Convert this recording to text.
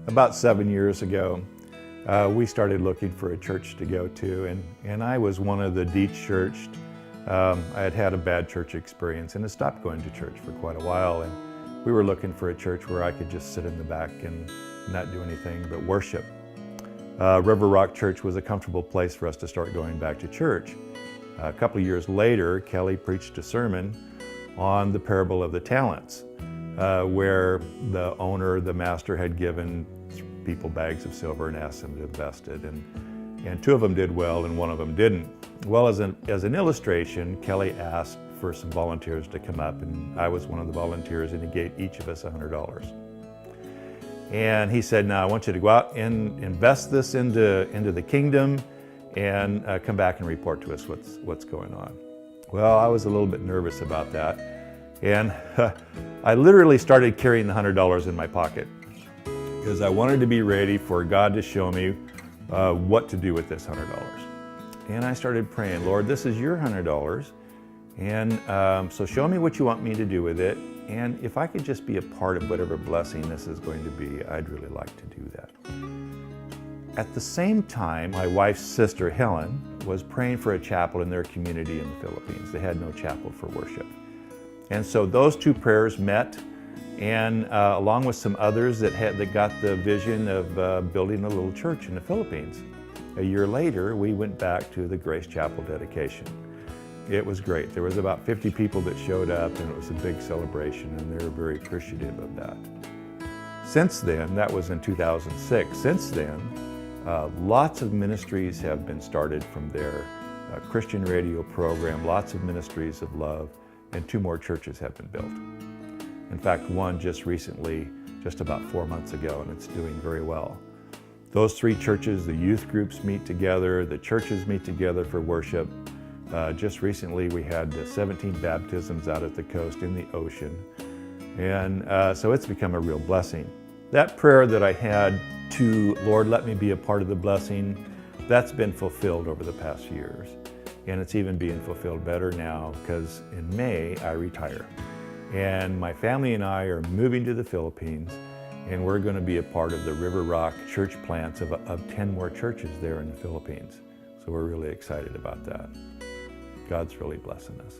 About 7 years ago, we started looking for a church to go to, and I was one of the de-churched. I had had a bad church experience and had stopped going to church for quite a while, and we were looking for a church where I could just sit in the back and not do anything but worship. River Rock Church was a comfortable place for us to start going back to church. A couple of years later, Kelly preached a sermon on the parable of the talents, where the owner, the master, had given people bags of silver and asked them to invest it, and two of them did well and one of them didn't. Well, as an illustration, Kelly asked for some volunteers to come up, and I was one of the volunteers, and he gave each of us $100. And he said, now I want you to go out and invest this into the kingdom and come back and report to us what's going on. Well, I was a little bit nervous about that, and I literally started carrying the $100 in my pocket because I wanted to be ready for God to show me what to do with this $100. And I started praying, Lord, this is your $100, and so show me what you want me to do with it, and if I could just be a part of whatever blessing this is going to be, I'd really like to do that. At the same time, my wife's sister, Helen, was praying for a chapel in their community in the Philippines. They had no chapel for worship. And so those two prayers met, and along with some others that got the vision of building a little church in the Philippines. A year later, we went back to the Grace Chapel dedication. It was great. There was about 50 people that showed up, and it was a big celebration, and they were very appreciative of that. Since then, that was in 2006, since then, lots of ministries have been started from there. A Christian radio program, lots of ministries of love, and 2 more churches have been built. In fact, one just recently, just about 4 months ago, and it's doing very well. Those 3 churches, the youth groups meet together, the churches meet together for worship. Just recently we had 17 baptisms out at the coast in the ocean, and so it's become a real blessing. That prayer that I had to, Lord, let me be a part of the blessing, that's been fulfilled over the past years. And it's even being fulfilled better now because in May I retire. And my family and I are moving to the Philippines, and we're going to be a part of the River Rock church plants of 10 more churches there in the Philippines. So we're really excited about that. God's really blessing us.